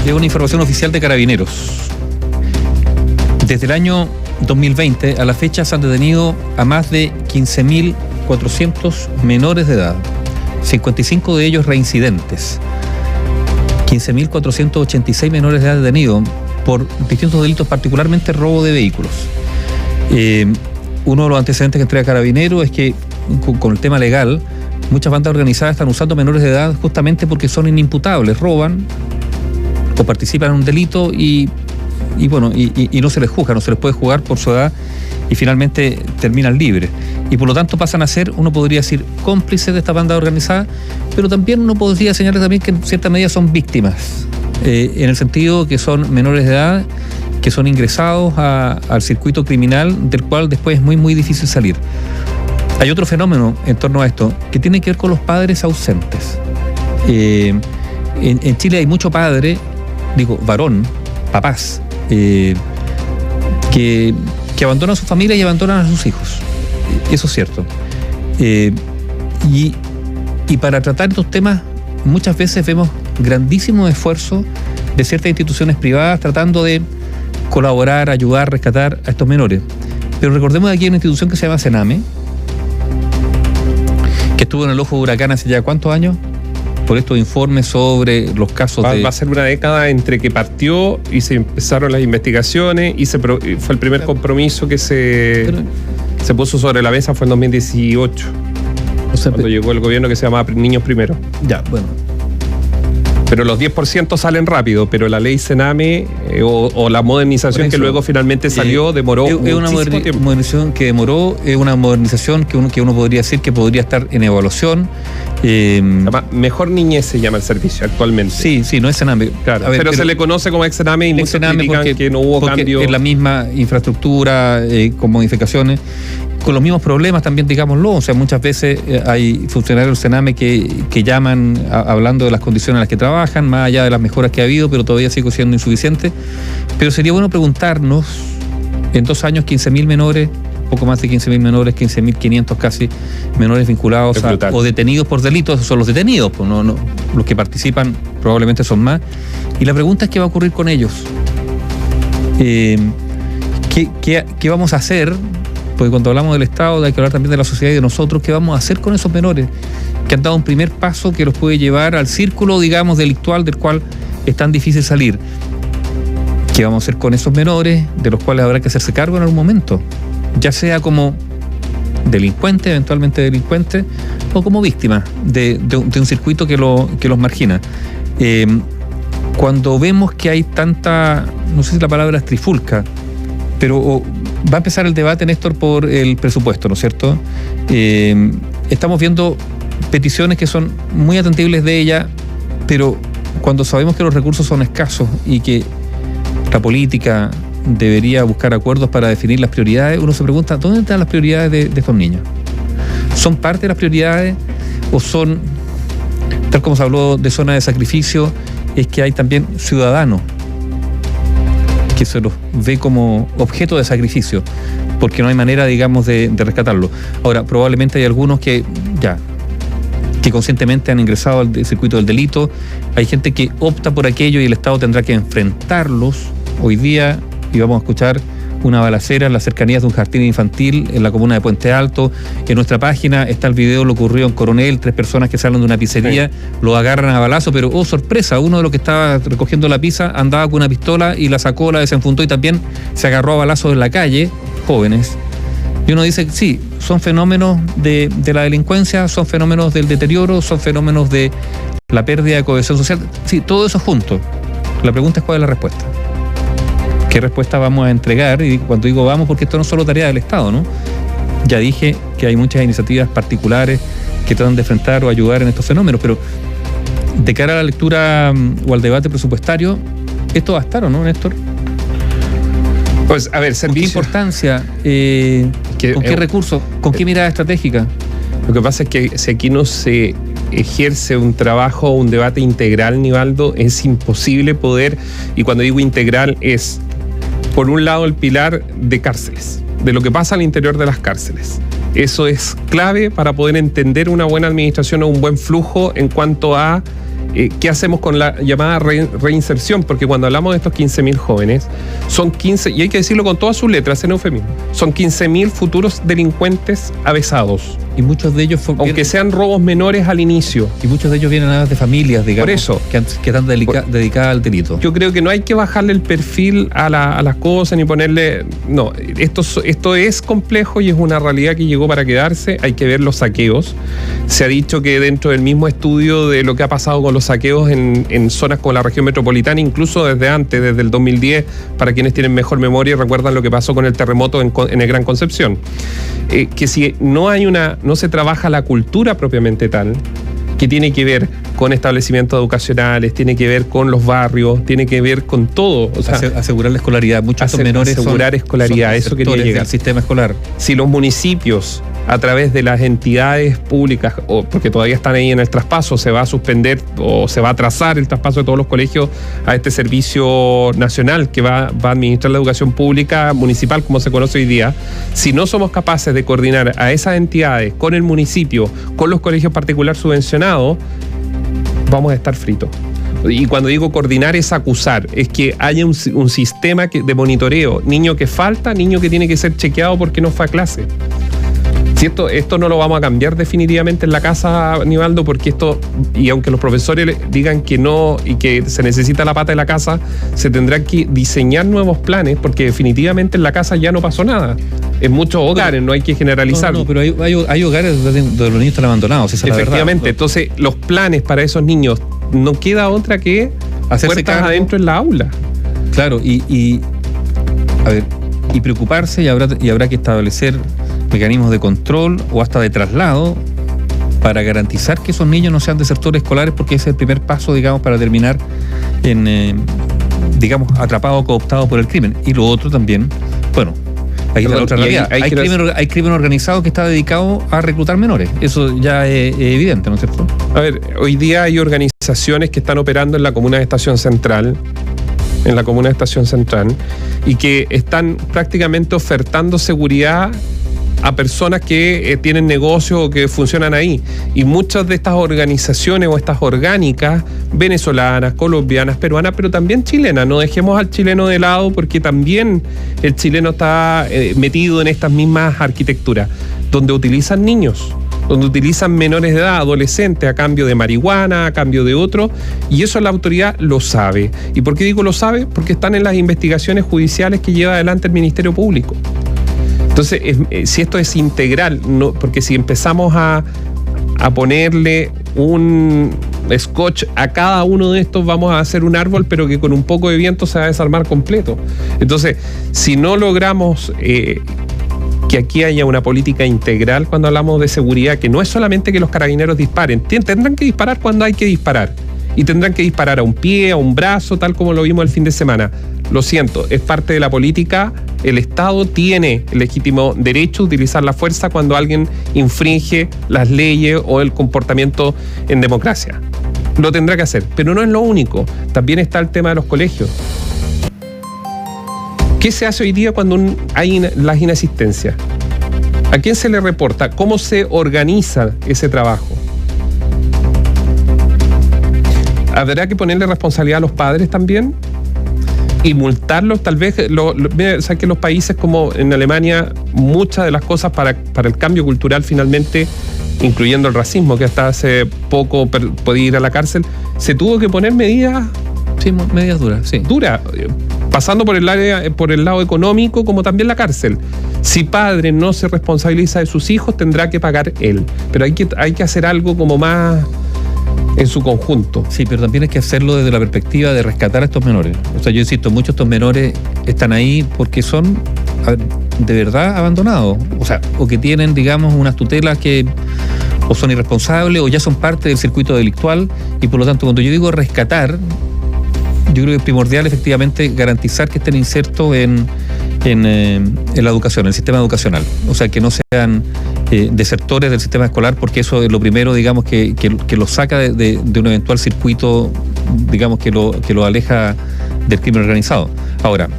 es una información oficial de Carabineros. Desde el año 2020 a la fecha se han detenido a más de 15.400 menores de edad, 55 de ellos reincidentes, 15.486 menores de edad detenidos por distintos delitos, particularmente robo de vehículos. Uno de los antecedentes que entrega Carabineros es que con el tema legal, muchas bandas organizadas están usando menores de edad justamente porque son inimputables, roban o participan en un delito y no se les juzga, no se les puede juzgar por su edad y finalmente terminan libres. Y por lo tanto pasan a ser, uno podría decir, cómplices de esta banda organizada, pero también uno podría señalar también que en cierta medida son víctimas, en el sentido que son menores de edad, que son ingresados al circuito criminal, del cual después es muy, muy difícil salir. Hay otro fenómeno en torno a esto, que tiene que ver con los padres ausentes. En Chile hay mucho padre, varón, papás, que abandonan a su familia y abandonan a sus hijos. Eso es cierto. Y para tratar estos temas, muchas veces vemos grandísimos esfuerzos de ciertas instituciones privadas tratando de colaborar, ayudar, rescatar a estos menores. Pero recordemos que aquí hay una institución que se llama Sename, que estuvo en el ojo de huracán hace ya ¿cuántos años? Por estos informes sobre los casos va a ser una década entre que partió y se empezaron las investigaciones y fue el primer compromiso que se puso sobre la mesa, fue en 2018, cuando llegó el gobierno que se llamaba Niños Primero. Ya, bueno. Pero los 10% salen rápido, pero la ley Sename o la modernización que luego finalmente salió demoró muchísimo tiempo. Es una modernización que demoró, es una modernización que uno podría decir que podría estar en evaluación. Mejor Niñez se llama el servicio actualmente. Sí, no es Sename. Claro, pero se le conoce como ex Sename y muchos critican que no hubo cambio. Es la misma infraestructura, con modificaciones, con los mismos problemas también, digámoslo. O sea, muchas veces hay funcionarios del Sename que llaman hablando de las condiciones en las que trabajan, más allá de las mejoras que ha habido, pero todavía sigue siendo insuficiente. Pero sería bueno preguntarnos, en 2 años, 15.000 menores, poco más de 15.000 menores, 15.500 casi, menores vinculados o detenidos por delitos. Esos son los detenidos, pues no, los que participan probablemente son más. Y la pregunta es: ¿qué va a ocurrir con ellos? ¿Qué vamos a hacer? Porque cuando hablamos del Estado hay que hablar también de la sociedad y de nosotros. ¿Qué vamos a hacer con esos menores que han dado un primer paso que los puede llevar al círculo, digamos, delictual del cual es tan difícil salir? ¿Qué vamos a hacer con esos menores de los cuales habrá que hacerse cargo en algún momento? Ya sea como delincuente, eventualmente delincuente, o como víctima de un circuito que los margina. Cuando vemos que hay tanta, no sé si la palabra es trifulca, pero va a empezar el debate, Néstor, por el presupuesto, ¿no es cierto? Estamos viendo peticiones que son muy atendibles de ella, pero cuando sabemos que los recursos son escasos y que la política debería buscar acuerdos para definir las prioridades, uno se pregunta: ¿dónde están las prioridades de estos niños? ¿Son parte de las prioridades o son, tal como se habló de zona de sacrificio, es que hay también ciudadanos que se los ve como objeto de sacrificio porque no hay manera, digamos, de rescatarlo? Ahora, probablemente hay algunos que conscientemente han ingresado al circuito del delito. Hay gente que opta por aquello y el Estado tendrá que enfrentarlos. Hoy día íbamos a escuchar una balacera en las cercanías de un jardín infantil en la comuna de Puente Alto. En nuestra página está el video, lo ocurrió en Coronel, 3 personas que salen de una pizzería, lo agarran a balazo, pero sorpresa, uno de los que estaba recogiendo la pizza andaba con una pistola y la sacó, la desenfundó y también se agarró a balazos en la calle, jóvenes. Y uno dice, sí, son fenómenos de la delincuencia, son fenómenos del deterioro, son fenómenos de la pérdida de cohesión social. Sí, todo eso junto. La pregunta es: ¿cuál es la respuesta? ¿Qué respuesta vamos a entregar? Y cuando digo vamos, porque esto no es solo tarea del Estado, ¿no? Ya dije que hay muchas iniciativas particulares que tratan de enfrentar o ayudar en estos fenómenos, pero de cara a la lectura o al debate presupuestario, esto va a estar, ¿o no, Néstor? Pues, a ver, servicio. ¿Con qué importancia? ¿Con qué recursos? ¿Con qué mirada estratégica? Lo que pasa es que si aquí no se ejerce un trabajo, un debate integral, Nivaldo, es imposible poder, y cuando digo integral es, por un lado, el pilar de cárceles, de lo que pasa al interior de las cárceles. Eso es clave para poder entender una buena administración o un buen flujo en cuanto a ¿qué hacemos con la llamada reinserción? Porque cuando hablamos de estos 15.000 jóvenes, son 15, y hay que decirlo con todas sus letras, en eufemismo, son 15.000 futuros delincuentes avesados. Y muchos de ellos, aunque sean robos menores al inicio. Y muchos de ellos vienen de familias, digamos, por eso, que están dedicadas al delito. Yo creo que no hay que bajarle el perfil a las cosas ni ponerle... No, esto es complejo y es una realidad que llegó para quedarse. Hay que ver los saqueos. Se ha dicho que dentro del mismo estudio de lo que ha pasado con los saqueos en zonas como la región metropolitana, incluso desde antes, desde el 2010, para quienes tienen mejor memoria y recuerdan lo que pasó con el terremoto en el Gran Concepción, que si no se trabaja la cultura propiamente tal, que tiene que ver con establecimientos educacionales, tiene que ver con los barrios, tiene que ver con todo. O sea, asegurar la escolaridad. Muchos de estos menores asegurar escolaridad, eso quería llegar. Del sistema escolar. Si los municipios, a través de las entidades públicas, porque todavía están ahí en el traspaso, se va a suspender o se va a atrasar el traspaso de todos los colegios a este servicio nacional que va a administrar la educación pública municipal, como se conoce hoy día. Si no somos capaces de coordinar a esas entidades con el municipio, con los colegios particulares subvencionados, vamos a estar fritos. Y cuando digo coordinar es acusar, es que haya un sistema de monitoreo. Niño que falta, niño que tiene que ser chequeado porque no fue a clase. Si esto no lo vamos a cambiar definitivamente en la casa, Aníbaldo, porque y aunque los profesores digan que no y que se necesita la pata de la casa, se tendrán que diseñar nuevos planes, porque definitivamente en la casa ya no pasó nada. En muchos hogares, no hay que generalizar. No, pero hay hogares donde los niños están abandonados, esa es la verdad. Efectivamente, entonces los planes para esos niños, no queda otra que hacerse puertas adentro en la aula. Claro, y preocuparse, y habrá que establecer mecanismos de control o hasta de traslado para garantizar que esos niños no sean desertores escolares, porque ese es el primer paso, digamos, para terminar atrapados o cooptados por el crimen. Y lo otro también, bueno, ahí está la otra realidad. Hay crimen organizado que está dedicado a reclutar menores. Eso ya es evidente, ¿no es cierto? A ver, hoy día hay organizaciones que están operando en la comuna de Estación Central, y que están prácticamente ofertando seguridad a personas que tienen negocios o que funcionan ahí. Y muchas de estas organizaciones o estas orgánicas, venezolanas, colombianas, peruanas, pero también chilenas, no dejemos al chileno de lado, porque también el chileno está metido en estas mismas arquitecturas, donde utilizan niños, donde utilizan menores de edad, adolescentes, a cambio de marihuana, a cambio de otro, y eso la autoridad lo sabe. ¿Y por qué digo lo sabe? Porque están en las investigaciones judiciales que lleva adelante el Ministerio Público. Entonces, si esto es integral, no, porque si empezamos a ponerle un scotch a cada uno de estos, vamos a hacer un árbol, pero que con un poco de viento se va a desarmar completo. Entonces, si no logramos que aquí haya una política integral cuando hablamos de seguridad, que no es solamente que los carabineros disparen, tendrán que disparar cuando hay que disparar, y tendrán que disparar a un pie, a un brazo, tal como lo vimos el fin de semana. Lo siento, es parte de la política. El Estado tiene el legítimo derecho a utilizar la fuerza cuando alguien infringe las leyes o el comportamiento en democracia. Lo tendrá que hacer, pero no es lo único. También está el tema de los colegios. ¿Qué se hace hoy día cuando hay las inasistencias? ¿A quién se le reporta? ¿Cómo se organiza ese trabajo? ¿Habrá que ponerle responsabilidad a los padres también? Y multarlos, tal vez. Sabes que los países como en Alemania, muchas de las cosas para el cambio cultural finalmente, incluyendo el racismo, que hasta hace poco podía ir a la cárcel, se tuvo que poner medidas. Sí, medidas duras, sí. Duras, pasando por el lado económico, como también la cárcel. Si padre no se responsabiliza de sus hijos, tendrá que pagar él. Pero hay que hacer algo como más en su conjunto. Sí, pero también hay que hacerlo desde la perspectiva de rescatar a estos menores. O sea, yo insisto, muchos de estos menores están ahí porque son de verdad abandonados. O sea, o que tienen, digamos, unas tutelas que o son irresponsables o ya son parte del circuito delictual, y por lo tanto, cuando yo digo rescatar, yo creo que es primordial efectivamente garantizar que estén insertos en la educación, en el sistema educacional. O sea, que no sean desertores del sistema escolar, porque eso es lo primero, digamos, que los saca de un eventual circuito, digamos, que lo aleja del crimen organizado. Ahora,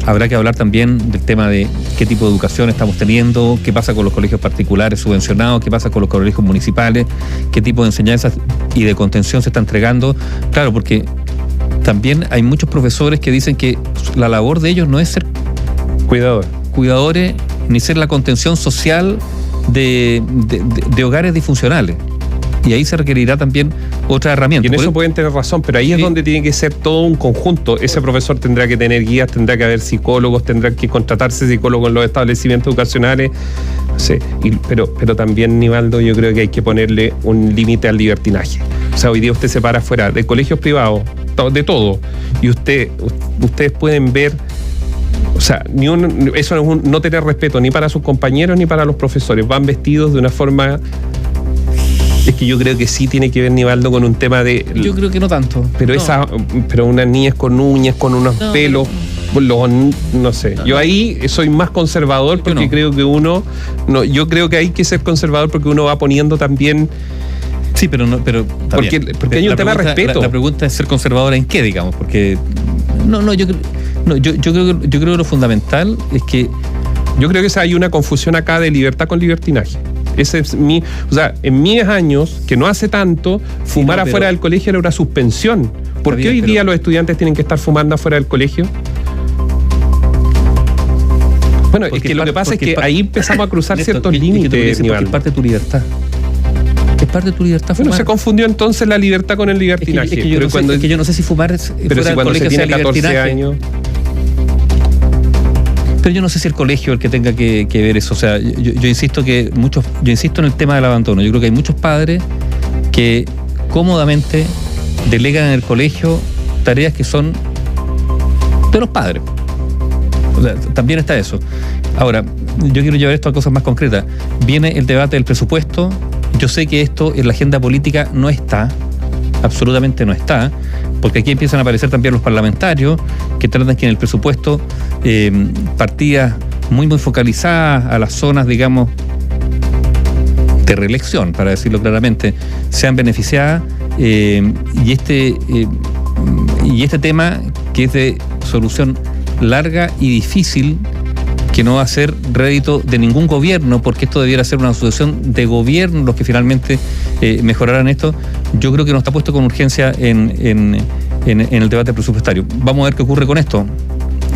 Habrá que hablar también del tema de qué tipo de educación estamos teniendo, qué pasa con los colegios particulares subvencionados, qué pasa con los colegios municipales, qué tipo de enseñanzas y de contención se está entregando. Claro, porque también hay muchos profesores que dicen que la labor de ellos no es ser cuidadores ni ser la contención social de hogares disfuncionales. Y ahí se requerirá también otra herramienta. Y en eso pueden tener razón, pero ahí es donde tiene que ser todo un conjunto. Ese profesor tendrá que tener guías, tendrá que haber psicólogos, tendrá que contratarse psicólogos en los establecimientos educacionales. No sé, pero también, Nivaldo, yo creo que hay que ponerle un límite al libertinaje. O sea, hoy día usted se para fuera de colegios privados, de todo, y ustedes pueden ver. O sea, eso no es no tener respeto ni para sus compañeros ni para los profesores. Van vestidos de una forma. Es que yo creo que sí tiene que ver, Nivaldo, con un tema de. Yo creo que no tanto. Pero pero unas niñas con uñas, con unos pelos, no sé. Yo ahí soy más conservador porque creo que yo creo que hay que ser conservador porque uno va poniendo también. Sí, pero porque hay un tema de respeto. La pregunta es ser conservadora en qué, digamos, porque yo creo que lo fundamental es que yo creo que hay una confusión acá de libertad con libertinaje. Ese es en mis años, que no hace tanto, fumar afuera del colegio era una suspensión. ¿Por qué hoy día los estudiantes tienen que estar fumando afuera del colegio? Bueno, es que lo que pasa es que ahí empezamos a cruzar ciertos límites, Nivaldo. Es parte de tu libertad. Es parte de tu libertad fumar. Bueno, se confundió entonces la libertad con el libertinaje. Es que yo no sé si fumar es pero si cuando se tiene 14 años. Pero yo no sé si el colegio es el que tenga que ver eso. O sea, yo insisto en el tema del abandono. Yo creo que hay muchos padres que cómodamente delegan en el colegio tareas que son de los padres. O sea, también está eso. Ahora, yo quiero llevar esto a cosas más concretas. Viene el debate del presupuesto. Yo sé que esto en la agenda política no está, absolutamente no está, porque aquí empiezan a aparecer también los parlamentarios que tratan que en el presupuesto partidas muy focalizadas a las zonas, digamos, de reelección, para decirlo claramente, sean beneficiadas y este tema, que es de solución larga y difícil, que no va a ser rédito de ningún gobierno, porque esto debiera ser una asociación de gobiernos los que finalmente mejoraran esto. Yo creo que no está puesto con urgencia en el debate presupuestario. Vamos a ver qué ocurre con esto.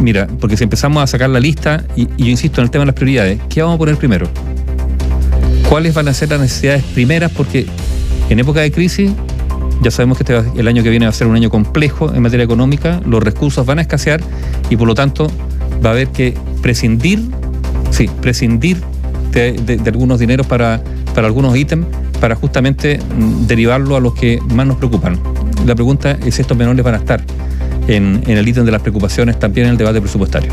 Mira, porque si empezamos a sacar la lista, y yo insisto en el tema de las prioridades, ¿qué vamos a poner primero? ¿Cuáles van a ser las necesidades primeras? Porque en época de crisis, ya sabemos que el año que viene va a ser un año complejo en materia económica, los recursos van a escasear y por lo tanto va a haber que prescindir de algunos dineros para algunos ítems, para justamente derivarlo a los que más nos preocupan. La pregunta es si estos menores van a estar en el ítem de las preocupaciones también en el debate presupuestario.